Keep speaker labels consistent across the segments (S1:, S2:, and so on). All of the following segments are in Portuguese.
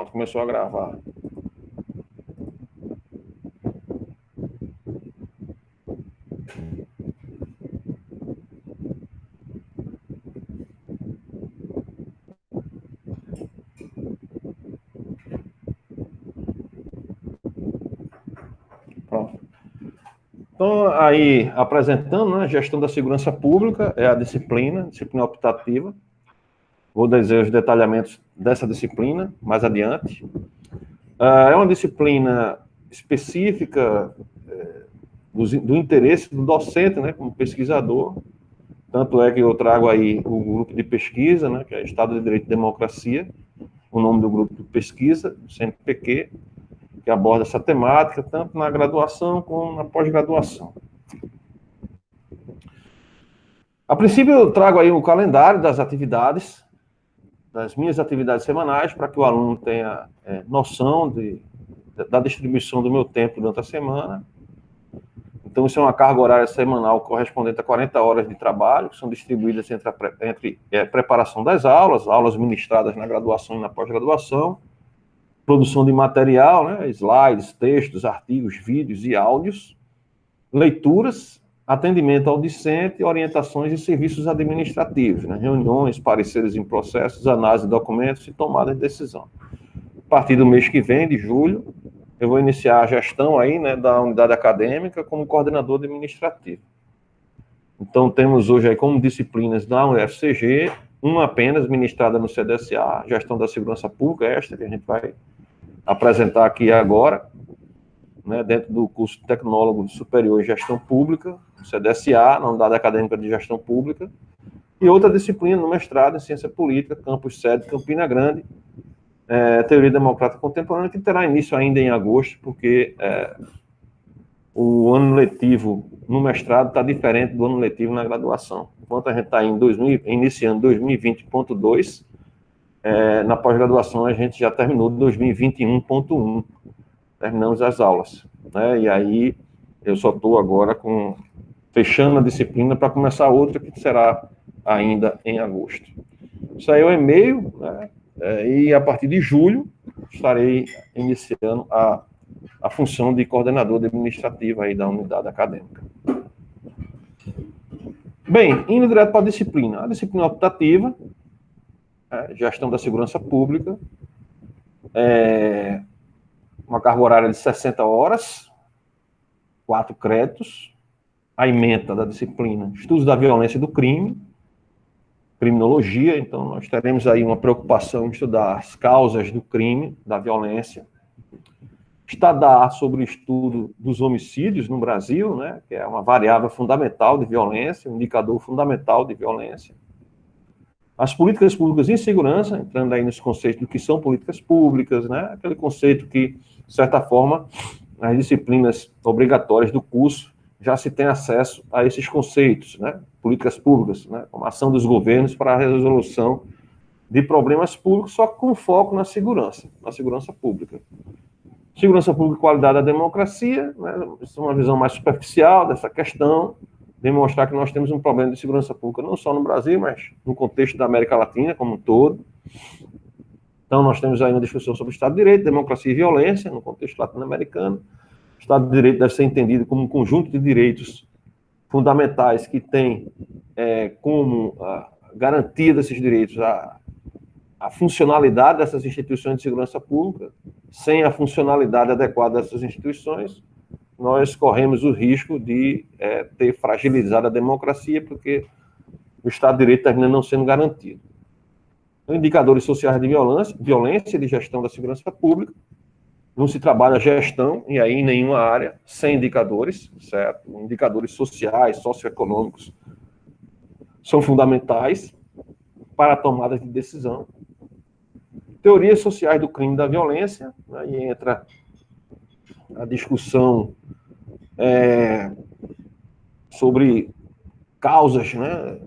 S1: Pronto, começou a gravar. Pronto. Então, aí, apresentando, né, gestão da segurança pública, é a disciplina optativa. Vou dizer os detalhamentos dessa disciplina mais adiante. É uma disciplina específica do interesse do docente, né, como pesquisador. Tanto é que eu trago aí o grupo de pesquisa, né, que é Estado de Direito e Democracia, o nome do grupo de pesquisa, do CNPq, que aborda essa temática, tanto na graduação como na pós-graduação. A princípio, eu trago aí o calendário das atividades, das minhas atividades semanais, para que o aluno tenha noção da distribuição do meu tempo durante a semana. Então, isso é uma carga horária semanal correspondente a 40 horas de trabalho, que são distribuídas entre preparação das aulas ministradas na graduação e na pós-graduação, produção de material, né, slides, textos, artigos, vídeos e áudios, leituras, atendimento ao discente, orientações e serviços administrativos, né, reuniões, pareceres em processos, análise de documentos e tomada de decisão. A partir do mês que vem, de julho, eu vou iniciar a gestão aí, né, da unidade acadêmica como coordenador administrativo. Então, temos hoje aí como disciplinas da UFCG, uma apenas ministrada no CDSA, Gestão da Segurança Pública, esta que a gente vai apresentar aqui agora, né, dentro do curso de Tecnólogo Superior em Gestão Pública, no CDSA, na Unidade Acadêmica de Gestão Pública, e outra disciplina no mestrado em Ciência Política, campus sede Campina Grande, Teoria Democrática Contemporânea, que terá início ainda em agosto, porque o ano letivo no mestrado está diferente do ano letivo na graduação. Enquanto a gente está iniciando 2020.2, na pós-graduação a gente já terminou 2021.1, terminamos as aulas, né? E aí eu só estou agora fechando a disciplina para começar outra, que será ainda em agosto. Isso aí é o e-mail, né? E a partir de julho estarei iniciando a função de coordenador administrativo aí da unidade acadêmica. Bem, indo direto para a disciplina optativa, gestão da segurança pública, uma carga horária de 60 horas, 4 créditos, a ementa da disciplina Estudos da Violência e do Crime, Criminologia, então nós teremos aí uma preocupação em estudar as causas do crime, da violência, estudar sobre o estudo dos homicídios no Brasil, né, que é uma variável fundamental de violência, um indicador fundamental de violência. As políticas públicas em segurança, entrando aí nos conceitos do que são políticas públicas, né, aquele conceito que, de certa forma, nas disciplinas obrigatórias do curso já se tem acesso a esses conceitos, né, políticas públicas, né, como a ação dos governos para a resolução de problemas públicos, só com foco na segurança pública. Segurança pública e qualidade da democracia, né, isso é uma visão mais superficial dessa questão, demonstrar que nós temos um problema de segurança pública não só no Brasil, mas no contexto da América Latina como um todo. Então, nós temos aí uma discussão sobre Estado de Direito, democracia e violência, no contexto latino-americano. O Estado de Direito deve ser entendido como um conjunto de direitos fundamentais que tem como garantia desses direitos a funcionalidade dessas instituições de segurança pública. Sem a funcionalidade adequada dessas instituições, nós corremos o risco de ter fragilizado a democracia, porque o Estado de Direito termina não sendo garantido. Então, indicadores sociais de violência e de gestão da segurança pública. Não se trabalha gestão, e aí em nenhuma área, sem indicadores, certo? Indicadores sociais, socioeconômicos, são fundamentais para a tomada de decisão. Teorias sociais do crime e da violência, aí entra a discussão sobre causas, né,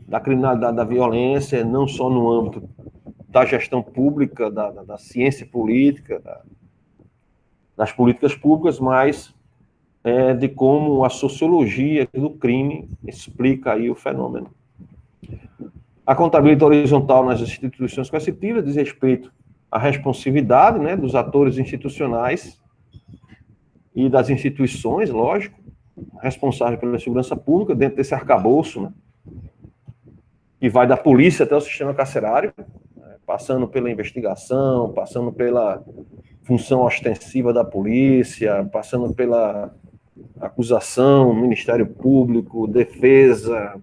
S1: da criminalidade, da violência, não só no âmbito da gestão pública, da ciência política, das políticas públicas, mas de como a sociologia do crime explica aí o fenômeno. A contabilidade horizontal nas instituições coercitivas diz respeito a responsividade, né, dos atores institucionais e das instituições, lógico, responsáveis pela segurança pública, dentro desse arcabouço, né, que vai da polícia até o sistema carcerário, né, passando pela investigação, passando pela função ostensiva da polícia, passando pela acusação, Ministério Público, defesa,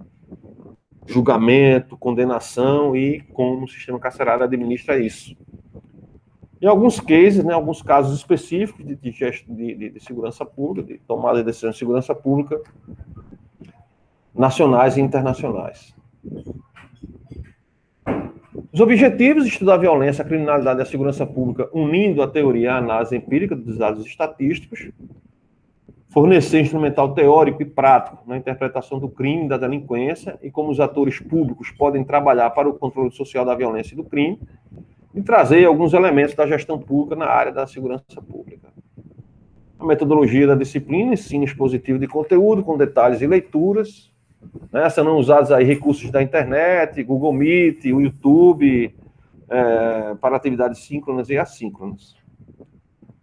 S1: julgamento, condenação e como o sistema carcerário administra isso. Em alguns cases, né, alguns casos específicos de segurança pública, de tomada de decisão de segurança pública, nacionais e internacionais. Os objetivos: estudar a violência, a criminalidade e a segurança pública, unindo a teoria e a análise empírica dos dados estatísticos, fornecer instrumental teórico e prático na interpretação do crime e da delinquência e como os atores públicos podem trabalhar para o controle social da violência e do crime, e trazer alguns elementos da gestão pública na área da segurança pública. A metodologia da disciplina: ensino expositivo de conteúdo com detalhes e leituras, né, sendo usados aí recursos da internet, Google Meet, o YouTube, para atividades síncronas e assíncronas.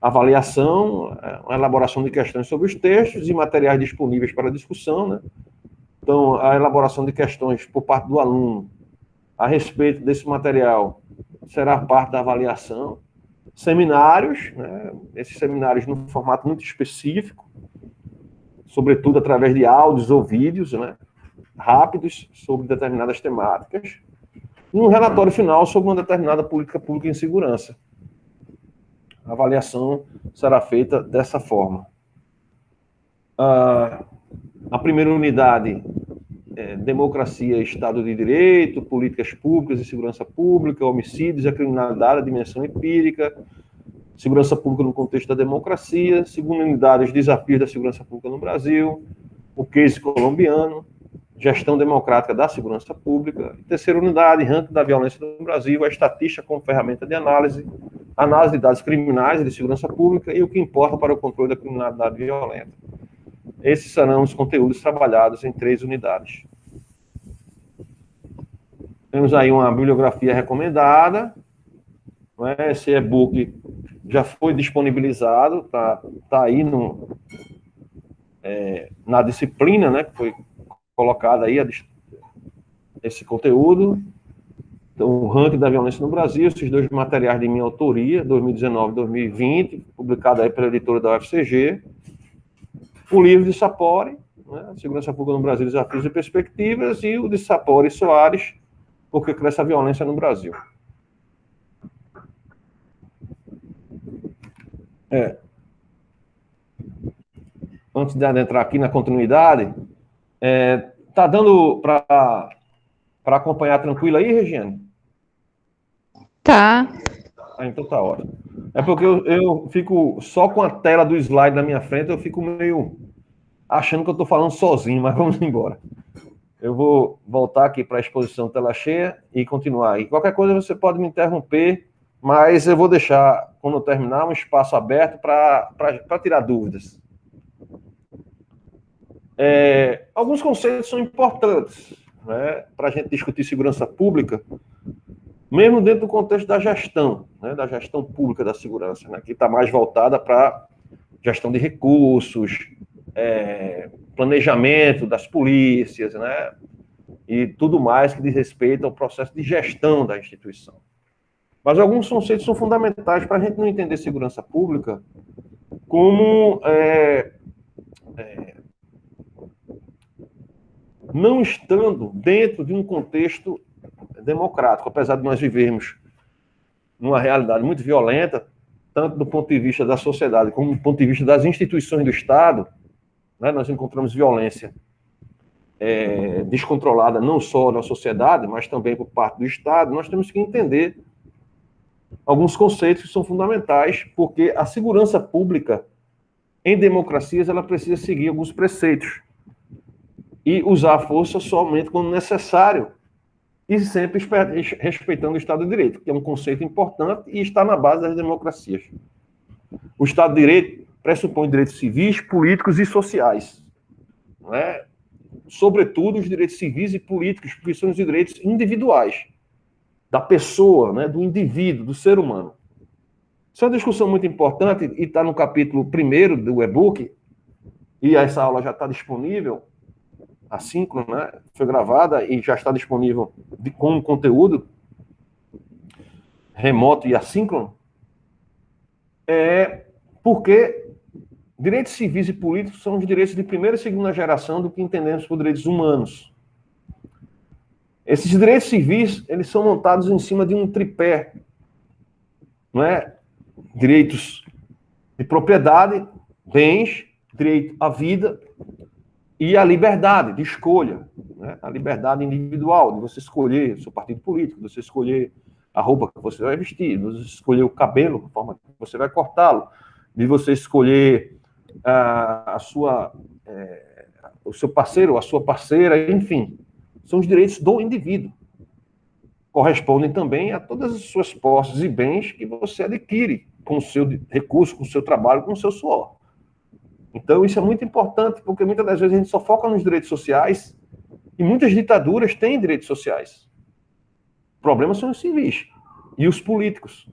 S1: Avaliação: a elaboração de questões sobre os textos e materiais disponíveis para discussão, né? Então, a elaboração de questões por parte do aluno a respeito desse material será parte da avaliação. Seminários, né? Esses seminários num formato muito específico, sobretudo através de áudios ou vídeos, né, rápidos sobre determinadas temáticas, e um relatório final sobre uma determinada política pública em segurança. A avaliação será feita dessa forma. A primeira unidade: democracia e Estado de Direito, políticas públicas e segurança pública, homicídios e a criminalidade, a dimensão empírica, segurança pública no contexto da democracia. Segunda unidade: os desafios da segurança pública no Brasil, o case colombiano, gestão democrática da segurança pública. Terceira unidade: ranking da violência no Brasil, a estatística como ferramenta de análise, análise de dados criminais e de segurança pública e o que importa para o controle da criminalidade violenta. Esses serão os conteúdos trabalhados em 3 unidades. Temos aí uma bibliografia recomendada. Né? Esse e-book já foi disponibilizado, tá aí na disciplina, né, que foi colocado aí esse conteúdo. Então, o ranking da violência no Brasil, esses 2 materiais de minha autoria, 2019 e 2020, publicado aí pela editora da UFCG. O livro de Sapori, né, Segurança Pública no Brasil, Desafios e Perspectivas, e o de Sapori e Soares, Por que Cresce a Violência no Brasil. Antes de adentrar aqui na continuidade, tá dando para acompanhar tranquilo aí, Regiane?
S2: Tá.
S1: Então tá ótimo. É porque eu fico só com a tela do slide na minha frente, eu fico meio achando que eu estou falando sozinho, mas vamos embora. Eu vou voltar aqui para a exposição tela cheia e continuar. E qualquer coisa você pode me interromper, mas eu vou deixar, quando eu terminar, um espaço aberto para tirar dúvidas. Alguns conceitos são importantes, né, para a gente discutir segurança pública, mesmo dentro do contexto da gestão, né, da gestão pública da segurança, né, que está mais voltada para gestão de recursos, planejamento das polícias, né, e tudo mais que diz respeito ao processo de gestão da instituição. Mas alguns conceitos são fundamentais para a gente não entender segurança pública como não estando dentro de um contexto democrático, apesar de nós vivermos numa realidade muito violenta, tanto do ponto de vista da sociedade como do ponto de vista das instituições do Estado, né, nós encontramos violência descontrolada não só na sociedade, mas também por parte do Estado. Nós temos que entender alguns conceitos que são fundamentais, porque a segurança pública em democracias ela precisa seguir alguns preceitos e usar a força somente quando necessário, e sempre respeitando o Estado de Direito, que é um conceito importante e está na base das democracias. O Estado de Direito pressupõe direitos civis, políticos e sociais, não é? Sobretudo os direitos civis e políticos, porque são os direitos individuais da pessoa, né, do indivíduo, do ser humano. Isso é uma discussão muito importante e está no capítulo 1º do e-book, e essa aula já está disponível, assíncrona, né? Foi gravada e já está disponível com conteúdo remoto e assíncrono, porque direitos civis e políticos são os direitos de primeira e segunda geração do que entendemos por direitos humanos. Esses direitos civis, eles são montados em cima de um tripé, não é? Direitos de propriedade, bens, direito à vida e a liberdade de escolha, né? A liberdade individual, de você escolher o seu partido político, de você escolher a roupa que você vai vestir, de você escolher o cabelo, a forma que você vai cortá-lo, de você escolher o seu parceiro, a sua parceira, enfim. São os direitos do indivíduo. Correspondem também a todas as suas posses e bens que você adquire com o seu recurso, com o seu trabalho, com o seu suor. Então, isso é muito importante, porque muitas das vezes a gente só foca nos direitos sociais e muitas ditaduras têm direitos sociais. O problema são os civis e os políticos,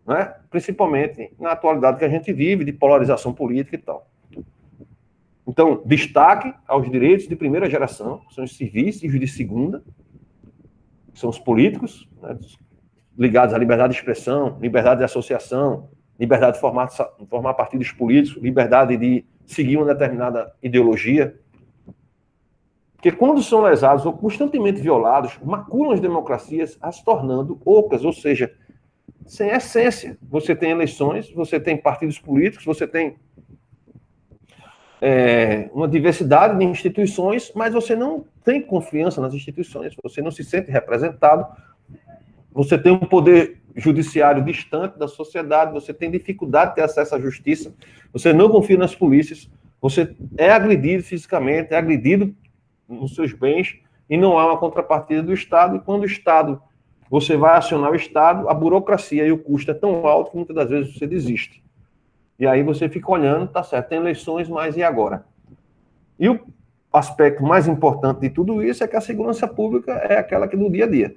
S1: né? Principalmente na atualidade que a gente vive, de polarização política e tal. Então, destaque aos direitos de primeira geração, são os civis e os de segunda, são os políticos, né, ligados à liberdade de expressão, liberdade de associação, liberdade de formar partidos políticos, liberdade de seguir uma determinada ideologia. Porque quando são lesados ou constantemente violados, maculam as democracias, as tornando ocas, ou seja, sem essência. Você tem eleições, você tem partidos políticos, você tem uma diversidade de instituições, mas você não tem confiança nas instituições, você não se sente representado, você tem um poder judiciário distante da sociedade, você tem dificuldade de ter acesso à justiça, você não confia nas polícias, você é agredido fisicamente, é agredido nos seus bens, e não há uma contrapartida do Estado, e quando o Estado, você vai acionar o Estado, a burocracia e o custo é tão alto que muitas das vezes você desiste. E aí você fica olhando, tá certo, tem eleições, mas e agora? E o aspecto mais importante de tudo isso é que a segurança pública é aquela que do dia a dia,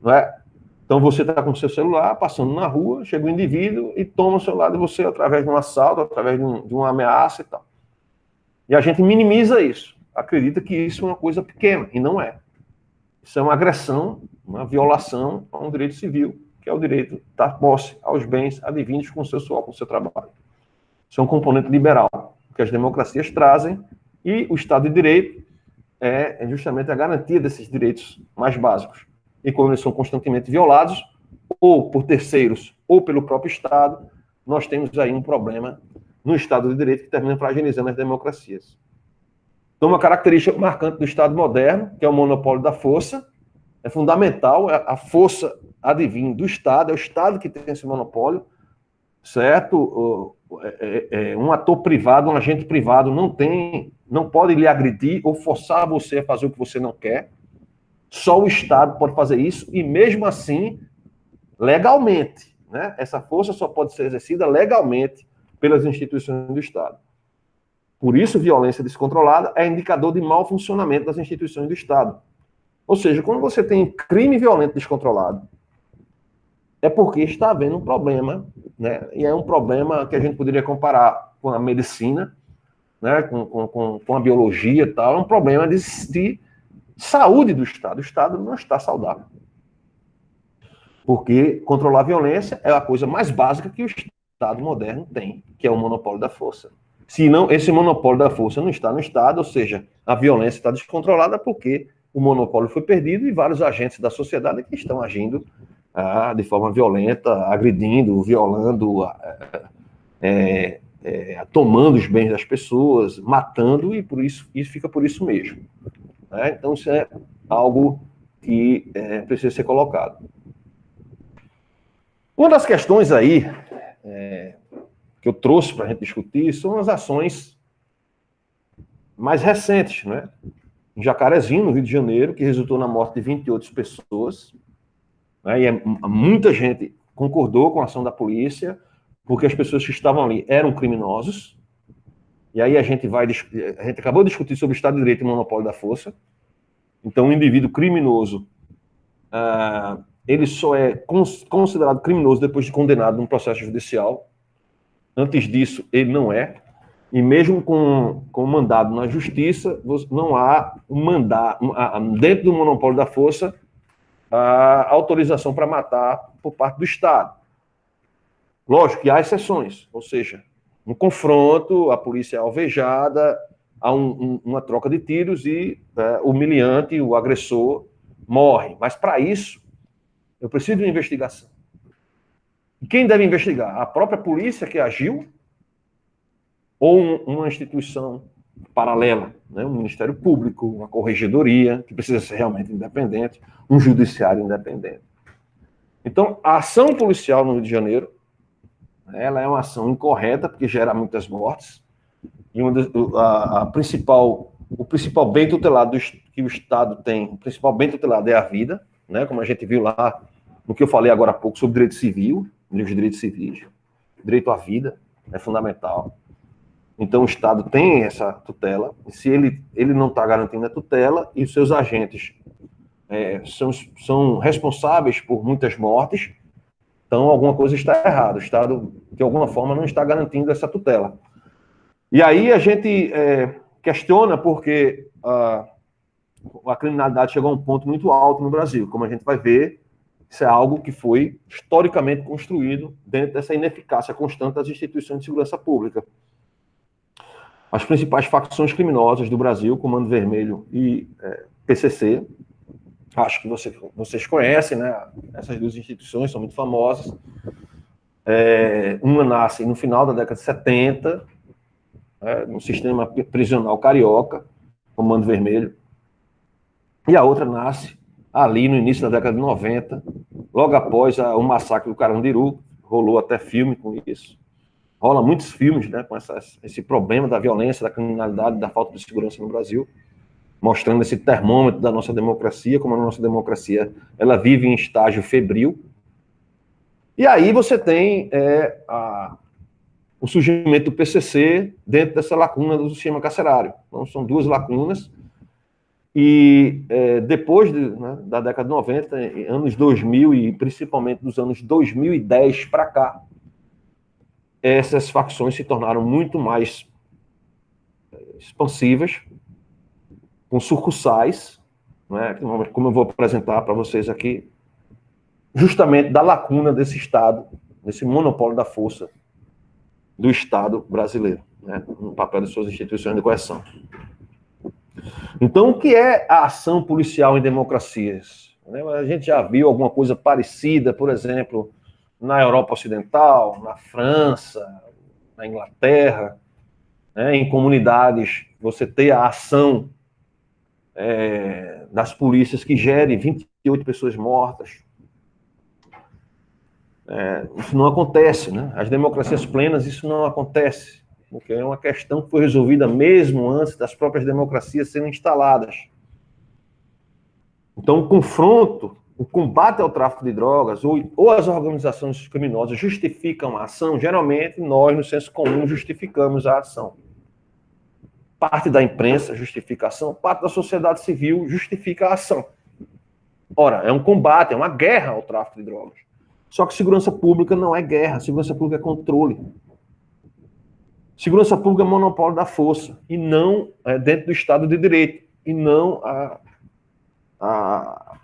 S1: não é? Então você está com o seu celular, passando na rua, chega um indivíduo e toma o celular de você através de um assalto, através de uma ameaça e tal. E a gente minimiza isso, acredita que isso é uma coisa pequena, e não é. Isso é uma agressão, uma violação a um direito civil, que é o direito da posse aos bens advindos com o seu suor, com o seu trabalho. Isso é um componente liberal, que as democracias trazem, e o Estado de Direito é justamente a garantia desses direitos mais básicos. E quando eles são constantemente violados, ou por terceiros, ou pelo próprio Estado, nós temos aí um problema no Estado de Direito que termina fragilizando as democracias. Então, uma característica marcante do Estado moderno, que é o monopólio da força, é fundamental, a força advém do Estado, é o Estado que tem esse monopólio, certo? Um ator privado, um agente privado não pode lhe agredir ou forçar você a fazer o que você não quer. Só o Estado pode fazer isso, e mesmo assim, legalmente, né? Essa força só pode ser exercida legalmente pelas instituições do Estado. Por isso, violência descontrolada é indicador de mau funcionamento das instituições do Estado. Ou seja, quando você tem crime violento descontrolado, é porque está havendo um problema, né? E é um problema que a gente poderia comparar com a medicina, né? com a biologia e tal, é um problema de saúde do Estado. O Estado não está saudável. Porque controlar a violência é a coisa mais básica que o Estado moderno tem, que é o monopólio da força. Se não, esse monopólio da força não está no Estado, ou seja, a violência está descontrolada porque o monopólio foi perdido e vários agentes da sociedade que estão agindo de forma violenta, agredindo, violando, tomando os bens das pessoas, matando, e por isso fica por isso mesmo. Né? Então, isso é algo que precisa ser colocado. Uma das questões aí que eu trouxe para a gente discutir são as ações mais recentes, né? Em Jacarezinho, no Rio de Janeiro, que resultou na morte de 28 pessoas, né? E muita gente concordou com a ação da polícia, porque as pessoas que estavam ali eram criminosos. E aí a gente acabou de discutir sobre o Estado de Direito e o monopólio da força. Então, um indivíduo criminoso ele só é considerado criminoso depois de condenado num processo judicial. Antes disso, ele não é. E mesmo com mandado na justiça, não há dentro do monopólio da força, a autorização para matar por parte do Estado. Lógico que há exceções, ou seja, no confronto, a polícia é alvejada, há uma troca de tiros e o humilhante, o agressor, morre. Mas para isso, eu preciso de uma investigação. E quem deve investigar? A própria polícia que agiu ou uma instituição paralela, né? Um Ministério Público, uma corregedoria, que precisa ser realmente independente, um judiciário independente. Então, a ação policial no Rio de Janeiro, ela é uma ação incorreta, porque gera muitas mortes, e o principal bem tutelado que o Estado tem, o principal bem tutelado é a vida, né? Como a gente viu lá no que eu falei agora há pouco sobre direito civil, os direitos civis, direito à vida é fundamental. Então, o Estado tem essa tutela, e se ele não está garantindo a tutela, e os seus agentes são responsáveis por muitas mortes, então alguma coisa está errada. O Estado, de alguma forma, não está garantindo essa tutela. E aí a gente questiona porque a criminalidade chegou a um ponto muito alto no Brasil. Como a gente vai ver, isso é algo que foi historicamente construído dentro dessa ineficácia constante das instituições de segurança pública. As principais facções criminosas do Brasil, Comando Vermelho e PCC, acho que vocês conhecem, né? Essas duas instituições são muito famosas. Uma nasce no final da década de 70, no sistema prisional carioca, Comando Vermelho, e a outra nasce ali no início da década de 90, logo após o massacre do Carandiru, rolou até filme com isso. Rola muitos filmes, né, com esse problema da violência, da criminalidade, da falta de segurança no Brasil, mostrando esse termômetro da nossa democracia, como a nossa democracia ela vive em estágio febril. E aí você tem o surgimento do PCC dentro dessa lacuna do sistema carcerário. Então, são duas lacunas. E depois da década de 90, anos 2000 e principalmente dos anos 2010 para cá, essas facções se tornaram muito mais expansivas, com sucursais, né, como eu vou apresentar para vocês aqui, justamente da lacuna desse Estado, desse monopólio da força do Estado brasileiro, né, no papel de suas instituições de coerção. Então, o que é a ação policial em democracias? A gente já viu alguma coisa parecida, por exemplo, na Europa Ocidental, na França, na Inglaterra, né, em comunidades, você ter a ação das polícias que gere 28 pessoas mortas. Isso não acontece, né? As democracias plenas, isso não acontece, porque é uma questão que foi resolvida mesmo antes das próprias democracias serem instaladas. Então, o confronto, o combate ao tráfico de drogas, ou as organizações criminosas justificam a ação, geralmente nós, no senso comum, justificamos a ação. Parte da imprensa justifica a ação, parte da sociedade civil justifica a ação. Ora, é um combate, é uma guerra ao tráfico de drogas. Só que segurança pública não é guerra, segurança pública é controle. Segurança pública é monopólio da força, e não dentro do Estado de Direito, e não a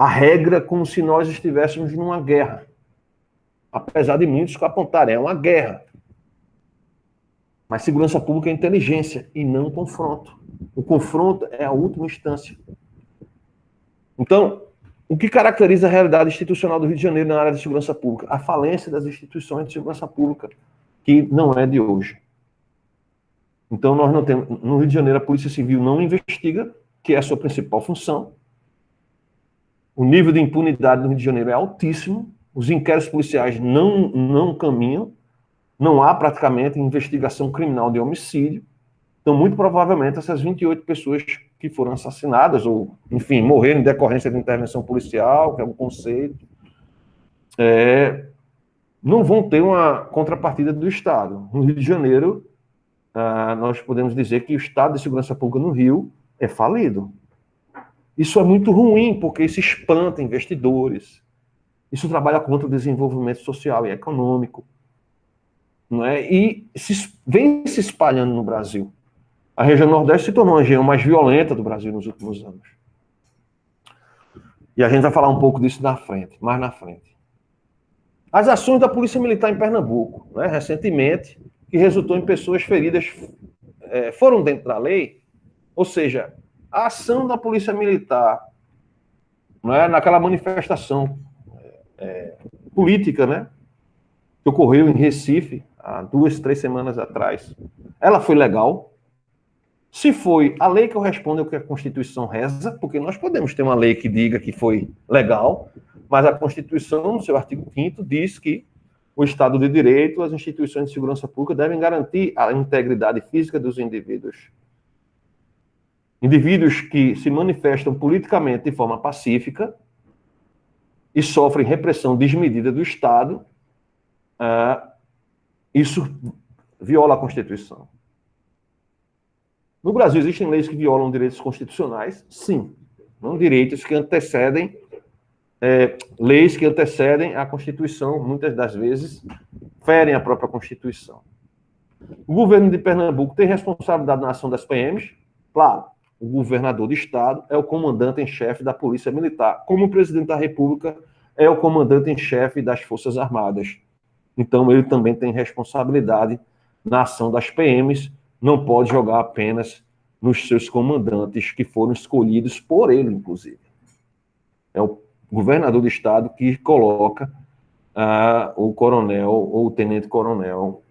S1: regra como se nós estivéssemos numa guerra. Apesar de muitos que apontarem, é uma guerra. Mas segurança pública é inteligência e não confronto. O confronto é a última instância. Então, o que caracteriza a realidade institucional do Rio de Janeiro na área de segurança pública? A falência das instituições de segurança pública, que não é de hoje. Então, nós não temos... No Rio de Janeiro, a Polícia Civil não investiga, que é a sua principal função. O nível de impunidade no Rio de Janeiro é altíssimo. Os inquéritos policiais não caminham. Não há praticamente investigação criminal de homicídio. Então, muito provavelmente, essas 28 pessoas que foram assassinadas, ou, enfim, morreram em decorrência de intervenção policial, que é um conceito, não vão ter uma contrapartida do Estado. No Rio de Janeiro, nós podemos dizer que o Estado de Segurança Pública no Rio é falido. Isso é muito ruim, porque isso espanta investidores, isso trabalha contra o desenvolvimento social e econômico, não é? E vem se espalhando no Brasil. A região Nordeste se tornou a região mais violenta do Brasil nos últimos anos. E a gente vai falar um pouco disso mais na frente. As ações da Polícia Militar em Pernambuco, né, recentemente, que resultou em pessoas feridas, foram dentro da lei, ou seja, a ação da Polícia Militar, né, naquela manifestação política, né, que ocorreu em Recife, há 2, 3 semanas atrás, ela foi legal. Se foi a lei que corresponde ao que a Constituição reza, porque nós podemos ter uma lei que diga que foi legal, mas a Constituição, no seu artigo 5º, diz que o Estado de Direito, as instituições de segurança pública devem garantir a integridade física dos indivíduos. Indivíduos que se manifestam politicamente de forma pacífica e sofrem repressão desmedida do Estado, isso viola a Constituição. No Brasil, existem leis que violam direitos constitucionais? Sim. Não direitos que antecedem, leis que antecedem a Constituição, muitas das vezes, ferem a própria Constituição. O governo de Pernambuco tem responsabilidade na ação das PMs? Claro. O governador do estado é o comandante em chefe da Polícia Militar, como o presidente da República é o comandante em chefe das Forças Armadas. Então, ele também tem responsabilidade na ação das PMs, não pode jogar apenas nos seus comandantes, que foram escolhidos por ele, inclusive. É o governador do estado que coloca o coronel ou o tenente-coronel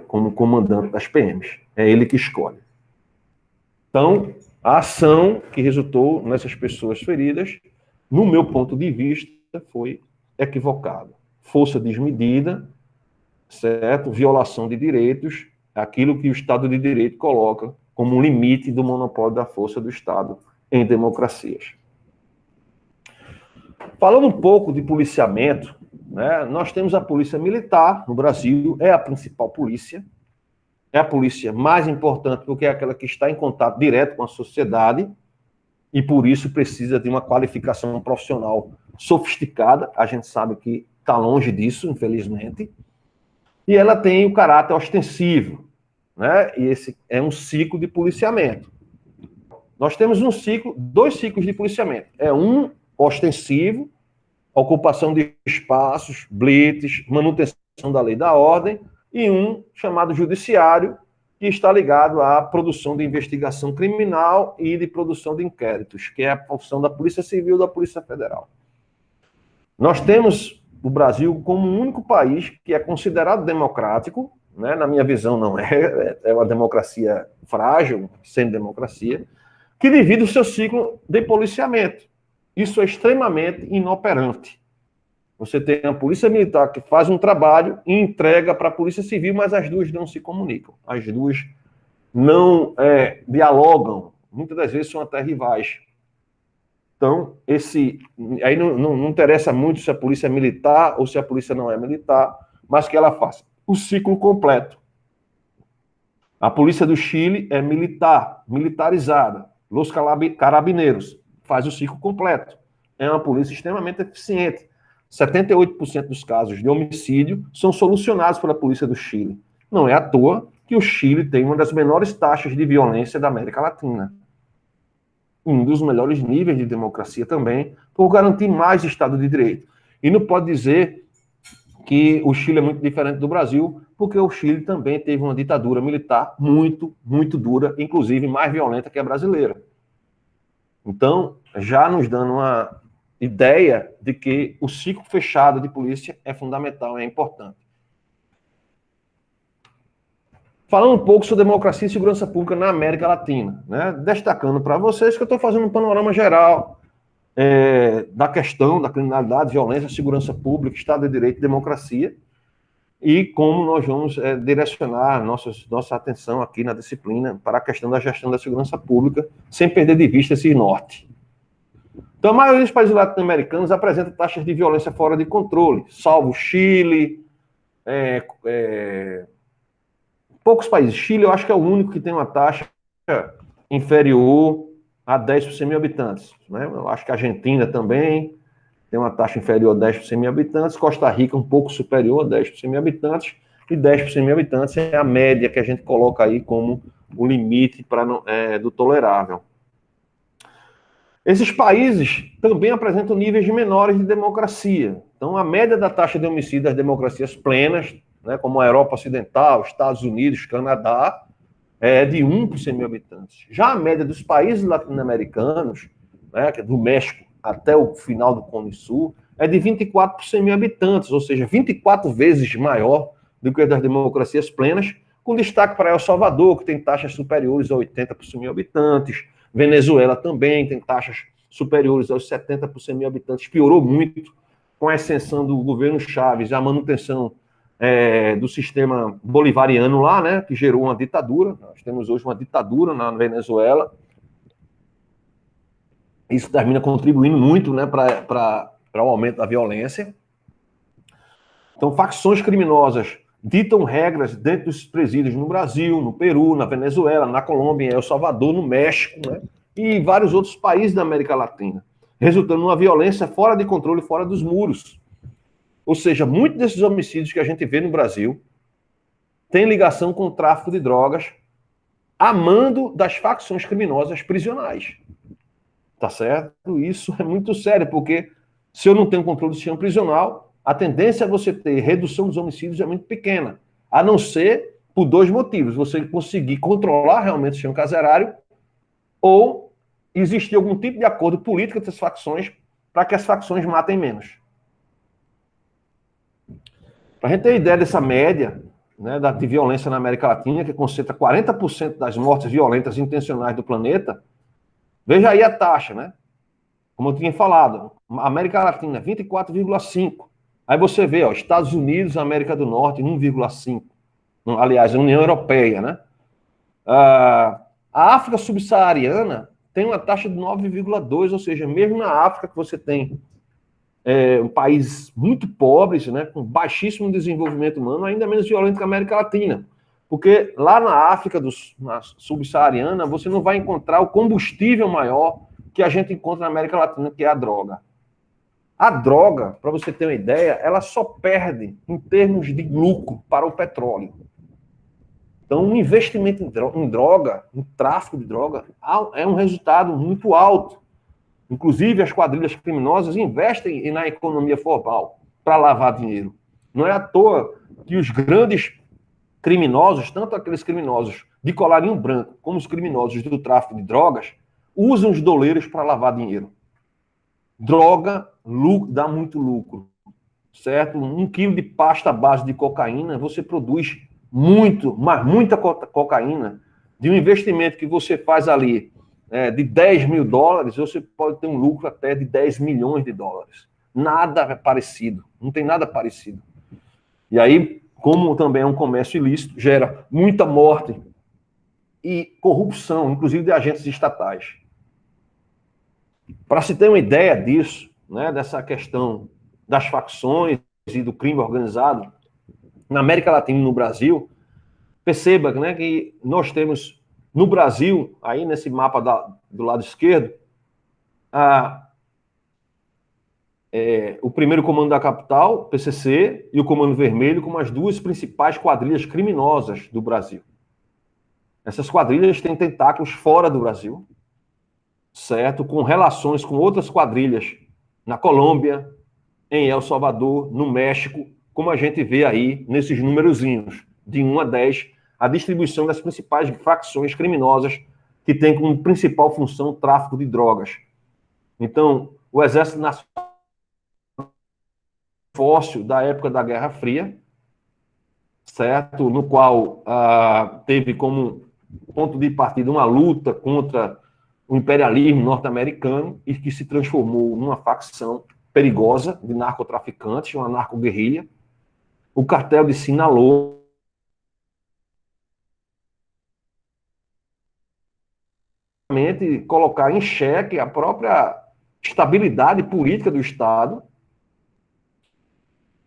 S1: como comandante das PMs. É ele que escolhe. Então, a ação que resultou nessas pessoas feridas, no meu ponto de vista, foi equivocada. Força desmedida, certo? Violação de direitos, aquilo que o Estado de Direito coloca como um limite do monopólio da força do Estado em democracias. Falando um pouco de policiamento, né, nós temos a Polícia Militar no Brasil, é a principal polícia, é a polícia mais importante porque é aquela que está em contato direto com a sociedade e por isso precisa de uma qualificação profissional sofisticada. A gente sabe que está longe disso, infelizmente. E ela tem o caráter ostensivo, né? E esse é um ciclo de policiamento. Nós temos dois ciclos de policiamento. É um ostensivo, ocupação de espaços, blitz, manutenção da lei e da ordem, e um chamado judiciário, que está ligado à produção de investigação criminal e de produção de inquéritos, que é a função da Polícia Civil e da Polícia Federal. Nós temos o Brasil como o único país que é considerado democrático, né? Na minha visão não é uma democracia frágil, sem democracia, que divide o seu ciclo de policiamento. Isso é extremamente inoperante. Você tem a Polícia Militar que faz um trabalho e entrega para a Polícia Civil, mas as duas não se comunicam. As duas não dialogam. Muitas das vezes são até rivais. Então, aí não interessa muito se a polícia é militar ou se a polícia não é militar, mas que ela faça o ciclo completo. A polícia do Chile é militar, militarizada. Los Carabineiros faz o ciclo completo. É uma polícia extremamente eficiente. 78% dos casos de homicídio são solucionados pela polícia do Chile. Não é à toa que o Chile tem uma das menores taxas de violência da América Latina. Um dos melhores níveis de democracia também, por garantir mais Estado de Direito. E não pode dizer que o Chile é muito diferente do Brasil, porque o Chile também teve uma ditadura militar muito, muito dura, inclusive mais violenta que a brasileira. Então, já nos dando uma ideia de que o ciclo fechado de polícia é fundamental, é importante. Falando um pouco sobre democracia e segurança pública na América Latina, né? Destacando para vocês que eu estou fazendo um panorama geral da questão da criminalidade, violência, segurança pública, Estado de Direito e democracia, e como nós vamos direcionar nossa atenção aqui na disciplina para a questão da gestão da segurança pública, sem perder de vista esse norte. Então, a maioria dos países latino-americanos apresenta taxas de violência fora de controle, salvo o Chile, poucos países. Chile, eu acho que é o único que tem uma taxa inferior a 10 por 100 mil habitantes. Né? Eu acho que a Argentina também tem uma taxa inferior a 10 por 100 mil habitantes, Costa Rica um pouco superior a 10 por 100 mil habitantes, e 10 por 100 mil habitantes é a média que a gente coloca aí como o limite do tolerável. Esses países também apresentam níveis menores de democracia. Então, a média da taxa de homicídio das democracias plenas, né, como a Europa Ocidental, Estados Unidos, Canadá, é de 1 por 100 mil habitantes. Já a média dos países latino-americanos, né, do México até o final do Cone Sul, é de 24 por 100 mil habitantes, ou seja, 24 vezes maior do que a das democracias plenas, com destaque para El Salvador, que tem taxas superiores a 80 por 100 mil habitantes, Venezuela também tem taxas superiores aos 70 por 100 mil habitantes, piorou muito com a ascensão do governo Chávez e a manutenção do sistema bolivariano lá, né, que gerou uma ditadura. Nós temos hoje uma ditadura na Venezuela. Isso termina contribuindo muito, né, para o aumento da violência. Então, facções criminosas ditam regras dentro dos presídios no Brasil, no Peru, na Venezuela, na Colômbia, em El Salvador, no México, né, e vários outros países da América Latina, resultando numa violência fora de controle, fora dos muros. Ou seja, muitos desses homicídios que a gente vê no Brasil têm ligação com o tráfico de drogas, a mando das facções criminosas prisionais. Tá certo? Isso é muito sério, porque se eu não tenho controle do sistema prisional, a tendência a você ter redução dos homicídios é muito pequena, a não ser por dois motivos: você conseguir controlar realmente o sistema carcerário ou existir algum tipo de acordo político entre as facções para que as facções matem menos. Para a gente ter ideia dessa média, né, de violência na América Latina, que concentra 40% das mortes violentas intencionais do planeta, veja aí a taxa, né? Como eu tinha falado, América Latina, 24,5. Aí você vê, ó, Estados Unidos, América do Norte, 1,5. Aliás, a União Europeia, né? A África subsaariana tem uma taxa de 9,2, ou seja, mesmo na África que você tem um país muito pobres, né, com baixíssimo desenvolvimento humano, ainda menos violento que a América Latina. Porque lá na África na subsaariana, você não vai encontrar o combustível maior que a gente encontra na América Latina, que é a droga. A droga, para você ter uma ideia, ela só perde em termos de lucro para o petróleo. Então, um investimento em droga, em tráfico de droga, é um resultado muito alto. Inclusive, as quadrilhas criminosas investem na economia formal para lavar dinheiro. Não é à toa que os grandes criminosos, tanto aqueles criminosos de colarinho branco como os criminosos do tráfico de drogas, usam os doleiros para lavar dinheiro. Droga dá muito lucro, certo? 1 quilo de pasta à base de cocaína, você produz muita cocaína. De um investimento que você faz ali de 10 mil dólares, você pode ter um lucro até de 10 milhões de dólares. Nada é parecido, não tem nada parecido. E aí, como também é um comércio ilícito, gera muita morte e corrupção, inclusive de agentes estatais. Para se ter uma ideia disso, né, dessa questão das facções e do crime organizado, na América Latina e no Brasil, perceba, né, que nós temos no Brasil, aí nesse mapa do lado esquerdo, o primeiro comando da capital, PCC, e o comando vermelho como as duas principais quadrilhas criminosas do Brasil. Essas quadrilhas têm tentáculos fora do Brasil, certo? Com relações com outras quadrilhas na Colômbia, em El Salvador, no México, como a gente vê aí nesses númerozinhos, de 1 a 10, a distribuição das principais facções criminosas que têm como principal função o tráfico de drogas. Então, o Exército Nacional fóssil da época da Guerra Fria, certo? No qual teve como ponto de partida uma luta contra o imperialismo norte-americano e que se transformou numa facção perigosa de narcotraficantes, uma narcoguerrilha. O cartel de Sinaloa, colocar em xeque a própria estabilidade política do Estado,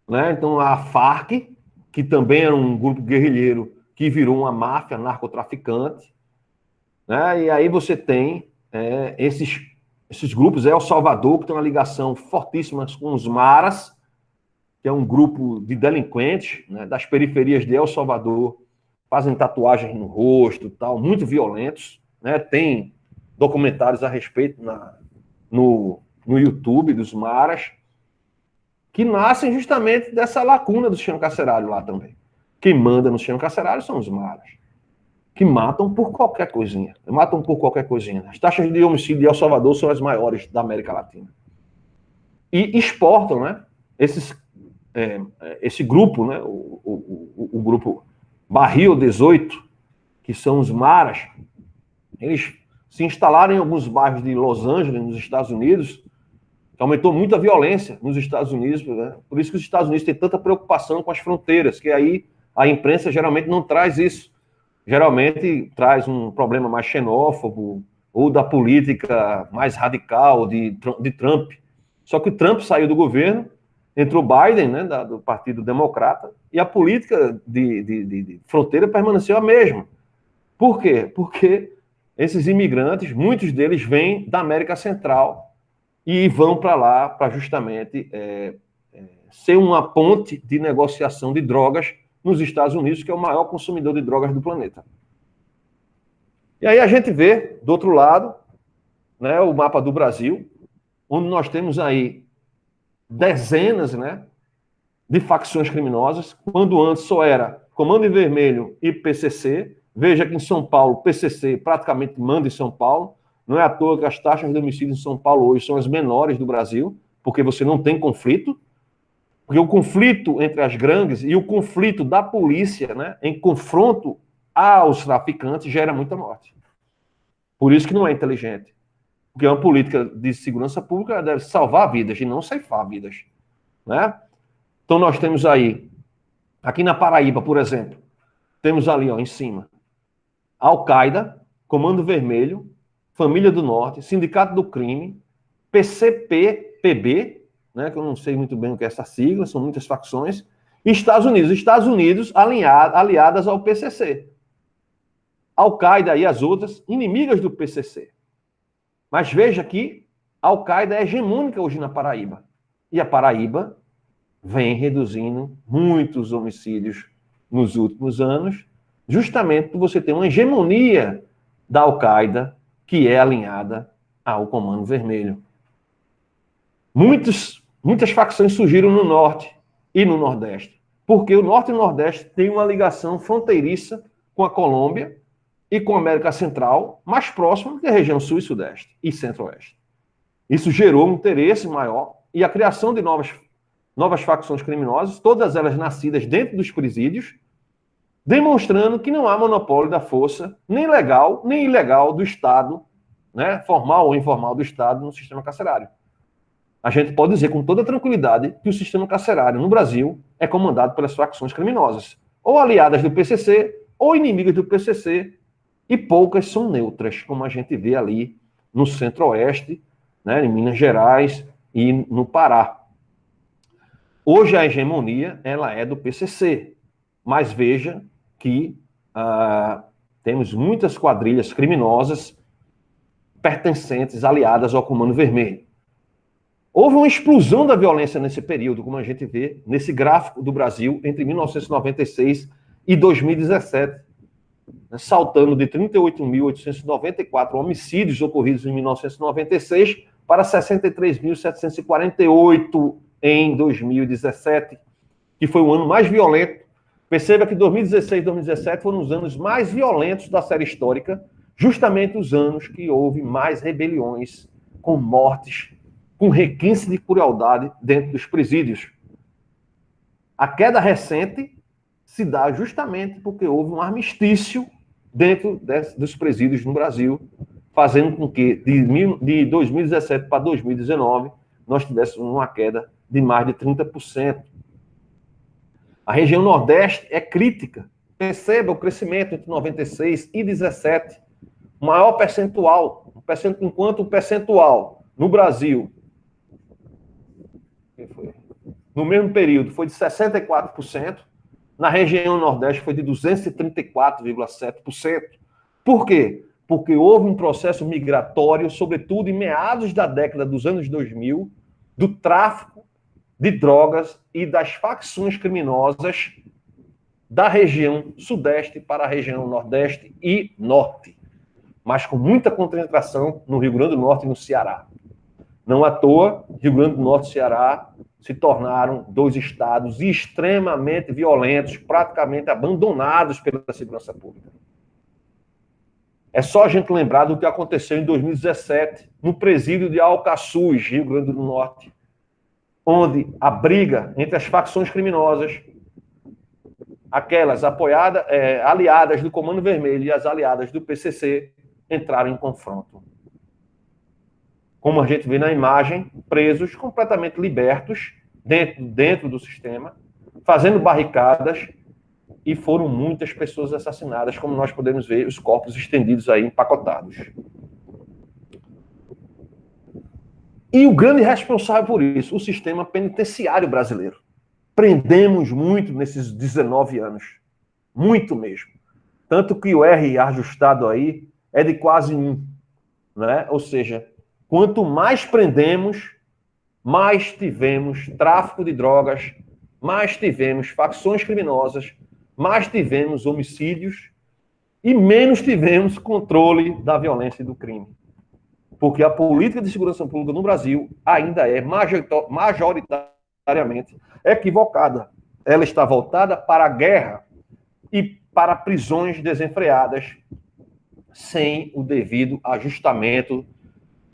S1: né? Então, a Farc, que também era um grupo guerrilheiro que virou uma máfia narcotraficante, né? E aí você tem esses grupos, El Salvador, que tem uma ligação fortíssima com os Maras, que é um grupo de delinquentes, né, das periferias de El Salvador, fazem tatuagens no rosto, tal, muito violentos, né? Tem documentários a respeito no YouTube dos Maras, que nascem justamente dessa lacuna do sistema carcerário lá também. Quem manda no sistema carcerário são os Maras, que matam por qualquer coisinha. Matam por qualquer coisinha. As taxas de homicídio de El Salvador são as maiores da América Latina. E exportam, né? Esse grupo, né? O grupo Barril 18, que são os Maras, eles se instalaram em alguns bairros de Los Angeles, nos Estados Unidos, que aumentou muito a violência nos Estados Unidos, né? Por isso que os Estados Unidos têm tanta preocupação com as fronteiras, que aí a imprensa geralmente não traz isso. Geralmente traz um problema mais xenófobo ou da política mais radical de Trump. Só que o Trump saiu do governo, entrou Biden, né, do Partido Democrata, e a política de fronteira permaneceu a mesma. Por quê? Porque esses imigrantes, muitos deles vêm da América Central e vão para lá para justamente ser uma ponte de negociação de drogas nos Estados Unidos, que é o maior consumidor de drogas do planeta. E aí a gente vê, do outro lado, né, o mapa do Brasil, onde nós temos aí dezenas, né, de facções criminosas, quando antes só era Comando Vermelho e PCC. Veja que em São Paulo, PCC praticamente manda em São Paulo. Não é à toa que as taxas de homicídio em São Paulo hoje são as menores do Brasil, porque você não tem conflito. Porque o conflito entre as gangues e o conflito da polícia, né, em confronto aos traficantes, gera muita morte. Por isso que não é inteligente. Porque uma política de segurança pública deve salvar vidas e não ceifar vidas. Né? Então nós temos aí, aqui na Paraíba, por exemplo, temos ali ó, em cima, Al-Qaeda, Comando Vermelho, Família do Norte, Sindicato do Crime, PCP-PB, né, que eu não sei muito bem o que é essa sigla, são muitas facções, e Estados Unidos aliadas ao PCC. Al-Qaeda e as outras, inimigas do PCC. Mas veja que a Al-Qaeda é hegemônica hoje na Paraíba. E a Paraíba vem reduzindo muitos homicídios nos últimos anos, justamente por você ter uma hegemonia da Al-Qaeda que é alinhada ao Comando Vermelho. Muitas facções surgiram no Norte e no Nordeste, porque o Norte e o Nordeste têm uma ligação fronteiriça com a Colômbia e com a América Central, mais próximo da região Sul e Sudeste e Centro-Oeste. Isso gerou um interesse maior e a criação de novas facções criminosas, todas elas nascidas dentro dos presídios, demonstrando que não há monopólio da força, nem legal, nem ilegal do Estado, né, formal ou informal do Estado no sistema carcerário. A gente pode dizer com toda tranquilidade que o sistema carcerário no Brasil é comandado pelas facções criminosas, ou aliadas do PCC, ou inimigas do PCC, e poucas são neutras, como a gente vê ali no Centro-Oeste, né, em Minas Gerais e no Pará. Hoje a hegemonia ela é do PCC, mas veja que temos muitas quadrilhas criminosas pertencentes, aliadas ao Comando Vermelho. Houve uma explosão da violência nesse período, como a gente vê nesse gráfico do Brasil, entre 1996 e 2017, saltando de 38.894 homicídios ocorridos em 1996 para 63.748 em 2017, que foi o ano mais violento. Perceba que 2016 e 2017 foram os anos mais violentos da série histórica, justamente os anos que houve mais rebeliões, com mortes, com requinte de crueldade dentro dos presídios. A queda recente se dá justamente porque houve um armistício dentro dos presídios no Brasil, fazendo com que de 2017 para 2019 nós tivéssemos uma queda de mais de 30%. A região Nordeste é crítica. Perceba o crescimento entre 96 e 17. O maior percentual, enquanto o percentual no Brasil, no mesmo período, foi de 64%, na região Nordeste foi de 234,7%. Por quê? porque houve um processo migratório, sobretudo em meados da década dos anos 2000, do tráfico de drogas e das facções criminosas da região sudeste para a região nordeste e norte, mas com muita concentração no Rio Grande do Norte e no Ceará. Não à toa, Rio Grande do Norte e Ceará se tornaram dois estados extremamente violentos, praticamente abandonados pela segurança pública. É só a gente lembrar do que aconteceu em 2017, no presídio de Alcaçuz, Rio Grande do Norte, onde a briga entre as facções criminosas, aquelas aliadas do Comando Vermelho e as aliadas do PCC, entraram em confronto. Como a gente vê na imagem, presos completamente libertos dentro do sistema, fazendo barricadas, e foram muitas pessoas assassinadas, como nós podemos ver, os corpos estendidos aí, empacotados. E o grande responsável por isso, o sistema penitenciário brasileiro. Prendemos muito nesses 19 anos. Muito mesmo. Tanto que o R ajustado aí é de quase 1. Né? Ou seja, quanto mais prendemos, mais tivemos tráfico de drogas, mais tivemos facções criminosas, mais tivemos homicídios e menos tivemos controle da violência e do crime. Porque a política de segurança pública no Brasil ainda é majoritariamente equivocada. Ela está voltada para a guerra e para prisões desenfreadas, sem o devido ajustamento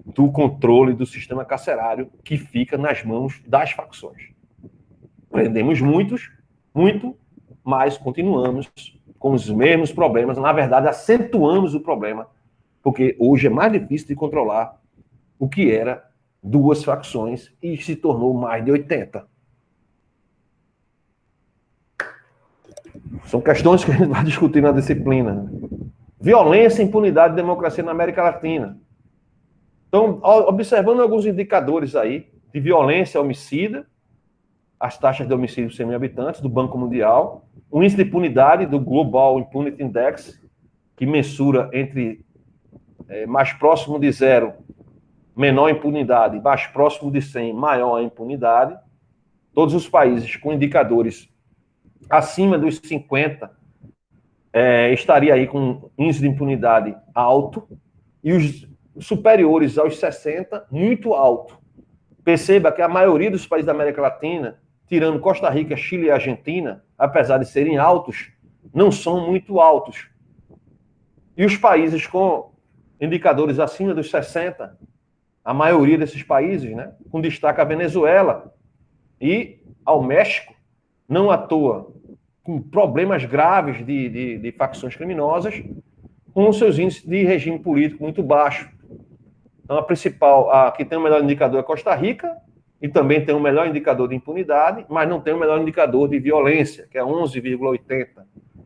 S1: do controle do sistema carcerário, que fica nas mãos das facções. Prendemos muito, mas continuamos com os mesmos problemas. Na verdade, acentuamos o problema, porque hoje é mais difícil de controlar o que era 2 facções e se tornou mais de 80. São questões que a gente vai discutir na disciplina. Violência, impunidade e democracia na América Latina. Então, observando alguns indicadores aí de violência homicida, as taxas de homicídio por 100 mil habitantes do Banco Mundial, o índice de impunidade do Global Impunity Index, que mensura entre mais próximo de 0, menor impunidade, mais próximo de 100, maior a impunidade. Todos os países com indicadores acima dos 50 estaria aí com índice de impunidade alto, e os superiores aos 60, muito alto. Perceba que a maioria dos países da América Latina, tirando Costa Rica, Chile e Argentina, apesar de serem altos, não são muito altos. E os países com indicadores acima dos 60, a maioria desses países, né, com destaque a Venezuela e ao México, não à toa, com problemas graves de facções criminosas, com seus índices de regime político muito baixo. Então, a que tem o melhor indicador é Costa Rica, e também tem o melhor indicador de impunidade, mas não tem o melhor indicador de violência, que é 11,80,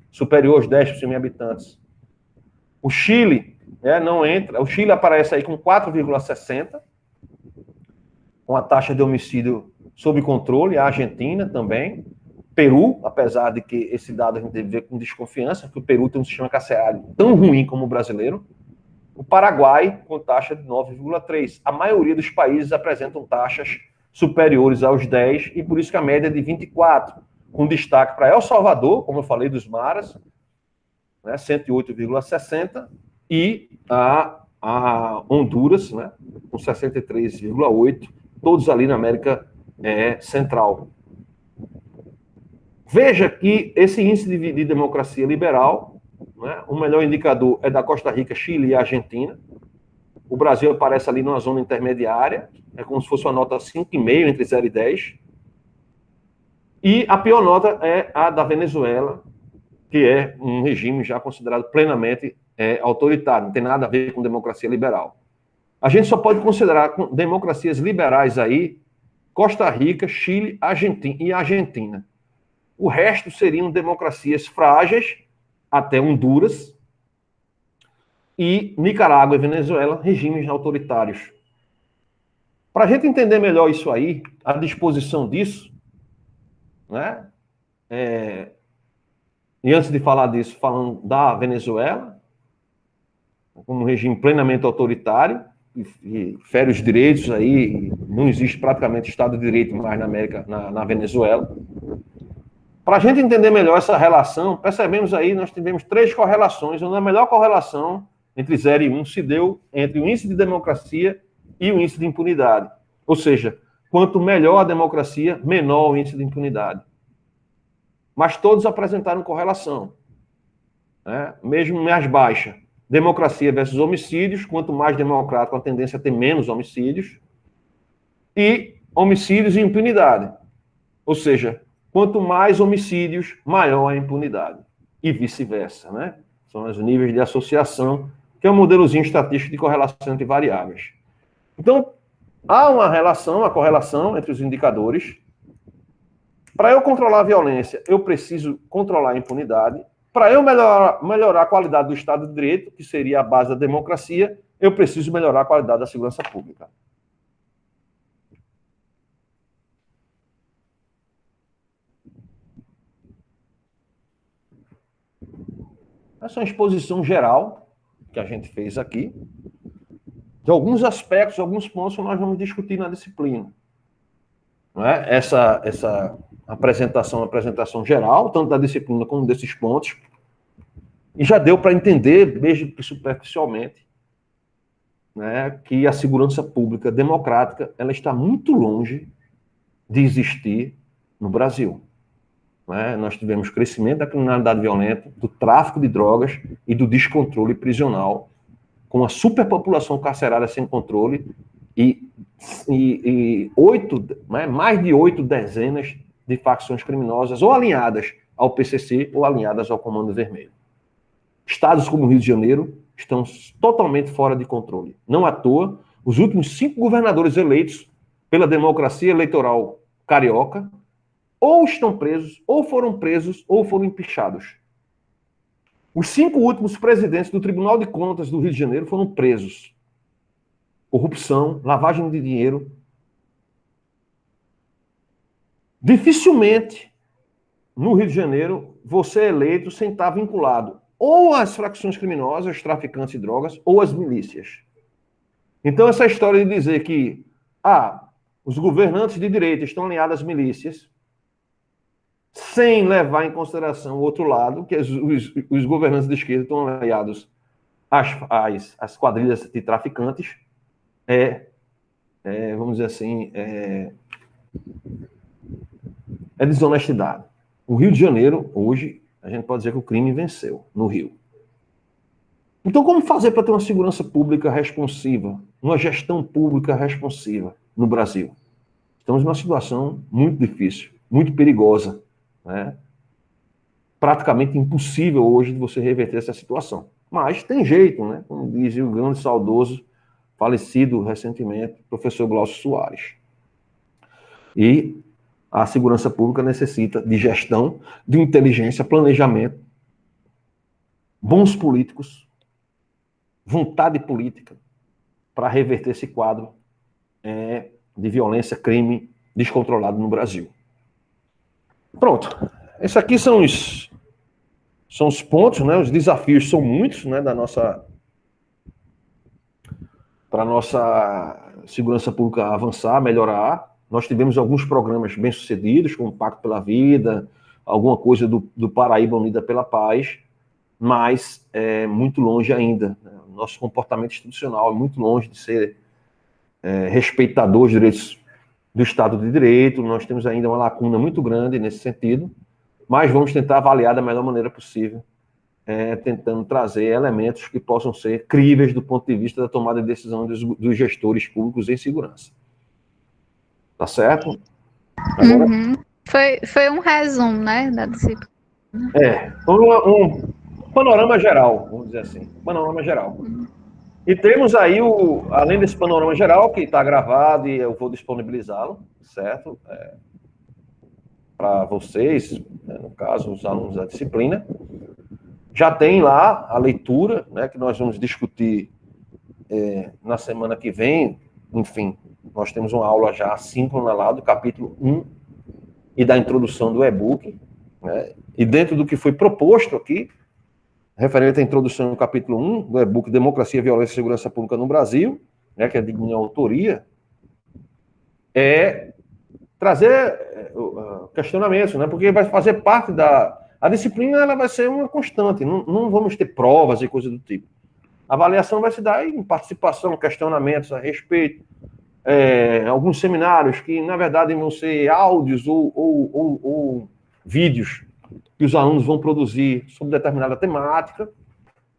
S1: superior aos 10 por 100 mil habitantes. O Chile não entra. O Chile aparece aí com 4,60, com a taxa de homicídio sob controle. A Argentina também. Peru, apesar de que esse dado a gente deve ver com desconfiança, que o Peru tem um sistema carcerário tão ruim como o brasileiro. O Paraguai, com taxa de 9,3. A maioria dos países apresentam taxas superiores aos 10, e por isso que a média é de 24, com destaque para El Salvador, como eu falei, dos Maras, né, 108,60, e a Honduras, né, com 63,8, todos ali na América Central. Veja que esse índice de democracia liberal, né, o melhor indicador é da Costa Rica, Chile e Argentina. O Brasil aparece ali numa zona intermediária, é como se fosse uma nota 5,5 entre 0 e 10. E a pior nota é a da Venezuela, que é um regime já considerado plenamente autoritário, não tem nada a ver com democracia liberal. A gente só pode considerar democracias liberais aí Costa Rica, Chile, Argentina e Argentina. O resto seriam democracias frágeis, até Honduras, e Nicarágua e Venezuela, regimes autoritários. Para a gente entender melhor isso aí, a disposição disso, né? E antes de falar disso, falando da Venezuela, como um regime plenamente autoritário, e fere os direitos aí, não existe praticamente Estado de Direito mais na América, na Venezuela. Para a gente entender melhor essa relação, percebemos aí, nós tivemos 3 correlações, onde a melhor correlação entre 0 e 1 se deu entre o índice de democracia e o índice de impunidade. Ou seja, quanto melhor a democracia, menor o índice de impunidade. Mas todos apresentaram correlação, né? Mesmo mais baixa. Democracia versus homicídios, quanto mais democrático, a tendência a ter menos homicídios. E homicídios e impunidade. Ou seja, quanto mais homicídios, maior a impunidade. E vice-versa, né? São os níveis de associação, que é um modelozinho estatístico de correlação entre variáveis. Então, há uma correlação entre os indicadores. Para eu controlar a violência, eu preciso controlar a impunidade. Para eu melhorar a qualidade do Estado de Direito, que seria a base da democracia, eu preciso melhorar a qualidade da segurança pública. Essa é uma exposição geral que a gente fez aqui, de alguns aspectos, alguns pontos que nós vamos discutir na disciplina. Não é? Essa apresentação geral, tanto da disciplina como desses pontos, e já deu para entender, mesmo que superficialmente, né, que a segurança pública democrática ela está muito longe de existir no Brasil. Né? Nós tivemos crescimento da criminalidade violenta, do tráfico de drogas e do descontrole prisional, com a superpopulação carcerária sem controle e mais de 8 dezenas de facções criminosas ou alinhadas ao PCC ou alinhadas ao Comando Vermelho. Estados como o Rio de Janeiro estão totalmente fora de controle. Não à toa, os últimos 5 governadores eleitos pela democracia eleitoral carioca ou estão presos, ou foram empichados. Os 5 últimos presidentes do Tribunal de Contas do Rio de Janeiro foram presos. Corrupção, lavagem de dinheiro. Dificilmente, no Rio de Janeiro, você é eleito sem estar vinculado ou às facções criminosas, traficantes de drogas, ou às milícias. Então, essa história de dizer que os governantes de direita estão alinhados às milícias, sem levar em consideração o outro lado, que os governantes de esquerda estão aliados às quadrilhas de traficantes, vamos dizer assim, é desonestidade. O Rio de Janeiro, hoje, a gente pode dizer que o crime venceu no Rio. Então, como fazer para ter uma segurança pública responsiva, uma gestão pública responsiva no Brasil? Estamos numa situação muito difícil, muito perigosa, né? Praticamente impossível hoje de você reverter essa situação. Mas tem jeito, né? Como dizia o grande saudoso, falecido recentemente, professor Glaucio Soares. E a segurança pública necessita de gestão, de inteligência, planejamento, bons políticos, vontade política para reverter esse quadro de violência, crime descontrolado no Brasil. Pronto. Esses aqui são os pontos, né? Os desafios são muitos, né, para a nossa segurança pública avançar, melhorar. Nós tivemos alguns programas bem-sucedidos, como o Pacto pela Vida, alguma coisa do Paraíba Unida pela Paz, mas é muito longe ainda. Nosso comportamento institucional é muito longe de ser respeitador dos direitos do Estado de Direito. Nós temos ainda uma lacuna muito grande nesse sentido, mas vamos tentar avaliar da melhor maneira possível, tentando trazer elementos que possam ser críveis do ponto de vista da tomada de decisão dos gestores públicos em segurança. Tá certo?
S2: Agora... Foi um resumo, né, da disciplina.
S1: Um panorama geral, vamos dizer assim. Panorama geral. E temos aí, além desse panorama geral, que está gravado e eu vou disponibilizá-lo, certo? Para vocês, né, no caso, os alunos da disciplina. Já tem lá a leitura, né, que nós vamos discutir na semana que vem. Enfim, nós temos uma aula já assíncrona lá do capítulo 1 e da introdução do e-book, né? E dentro do que foi proposto aqui, referente à introdução no capítulo 1 do e-book Democracia, Violência e Segurança Pública no Brasil, né, que é de minha autoria, é trazer questionamentos, né, porque vai fazer parte da... A disciplina ela vai ser uma constante, não vamos ter provas e coisas do tipo. A avaliação vai se dar em participação, questionamentos a respeito, alguns seminários que, na verdade, vão ser áudios ou vídeos que os alunos vão produzir sobre determinada temática,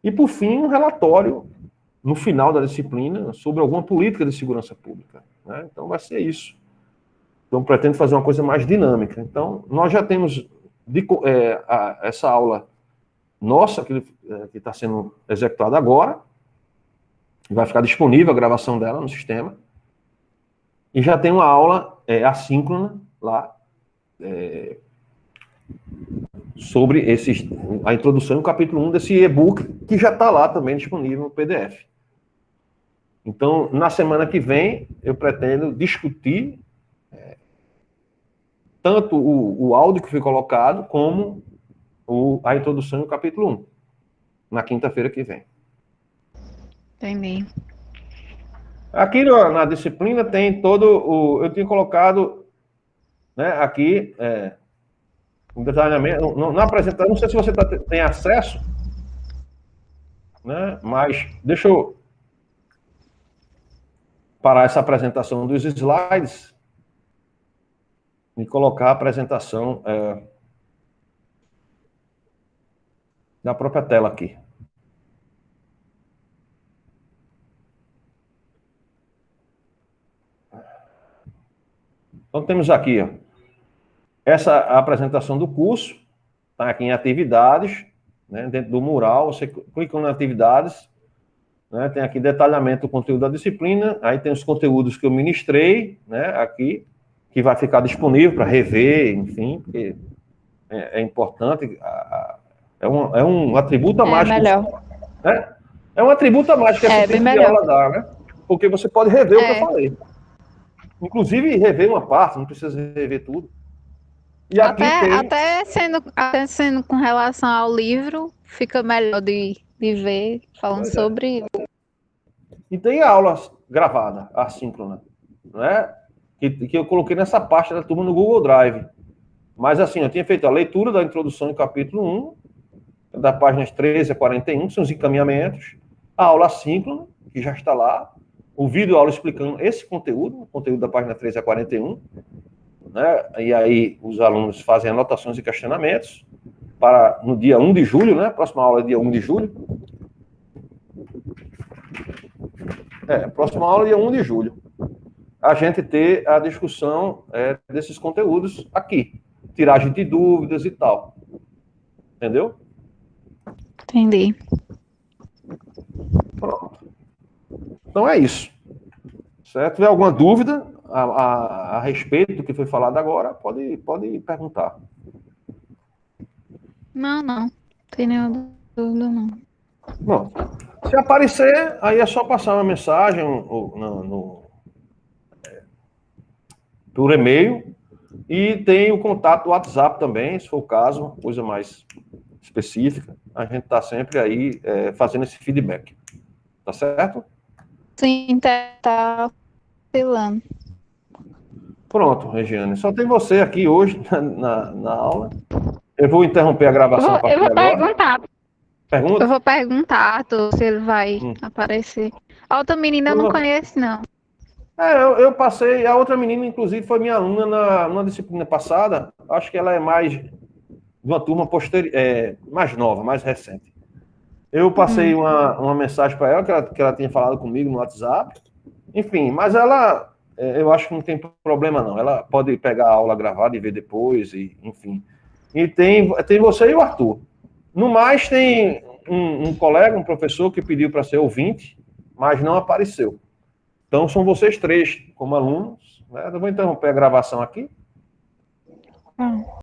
S1: e, por fim, um relatório no final da disciplina sobre alguma política de segurança pública, né? Então, vai ser isso. Então, pretendo fazer uma coisa mais dinâmica. Então, nós já temos essa aula nossa, que está sendo executada agora, vai ficar disponível a gravação dela no sistema, e já tem uma aula assíncrona lá, sobre a introdução no capítulo 1 desse e-book, que já está lá também disponível no PDF. Então, na semana que vem, eu pretendo discutir tanto o áudio que foi colocado, como a introdução no capítulo 1, na quinta-feira que vem.
S2: Entendi.
S1: Aqui na disciplina tem todo eu tinha colocado, né, aqui, um detalhamento, na apresentação, não sei se você tem acesso, né, mas deixa eu parar essa apresentação dos slides e colocar a apresentação da própria tela aqui. Então, temos aqui, ó, essa apresentação do curso, tá aqui em atividades, né, dentro do mural, você clica em atividades, né, tem aqui detalhamento do conteúdo da disciplina, aí tem os conteúdos que eu ministrei, né, aqui, que vai ficar disponível para rever, enfim, porque é importante, é um atributo a mais.
S2: Melhor.
S1: Né? É um atributo a mais que esse tipo de aula dá, né? Porque você pode rever o que eu falei. Inclusive, rever uma parte, não precisa rever tudo. E aqui
S2: até sendo com relação ao livro, fica melhor de ver, falando sobre...
S1: E tem aulas gravadas, assíncrona, né? Que eu coloquei nessa pasta da turma no Google Drive. Mas assim, eu tinha feito a leitura da introdução do capítulo 1, da páginas 13 a 41, que são os encaminhamentos, a aula assíncrona, que já está lá, o vídeo aula explicando esse conteúdo, o conteúdo da página 13 a 41, né? E aí os alunos fazem anotações e questionamentos para no dia 1 de julho, né? Próxima aula é dia 1 de julho. Próxima aula é dia 1 de julho. A gente ter a discussão desses conteúdos aqui. Tiragem de dúvidas e tal. Entendeu?
S2: Entendi.
S1: Pronto. Então é isso. Certo? Se tiver alguma dúvida a respeito do que foi falado agora, pode perguntar.
S2: Não tem nenhuma dúvida, não.
S1: Bom, se aparecer, aí é só passar uma mensagem por e-mail, e tem o contato do WhatsApp também, se for o caso, coisa mais específica. A gente está sempre aí fazendo esse feedback. Tá certo?
S2: Sim, tá filando.
S1: Pronto, Regiane. Só tem você aqui hoje na aula. Eu vou interromper a gravação a partir de agora.
S2: Perguntar.
S1: Pergunta?
S2: Eu vou perguntar se ele vai aparecer. A outra menina eu não conheço, não.
S1: Eu passei, a outra menina, inclusive, foi minha aluna na disciplina passada. Acho que ela é mais de uma turma mais nova, mais recente. Eu passei uma mensagem para ela, que ela tinha falado comigo no WhatsApp. Enfim, mas ela, eu acho que não tem problema, não. Ela pode pegar a aula gravada e ver depois, enfim. E tem você e o Arthur. No mais, tem um colega, um professor, que pediu para ser ouvinte, mas não apareceu. Então, são vocês três como alunos, né? Eu vou interromper a gravação aqui.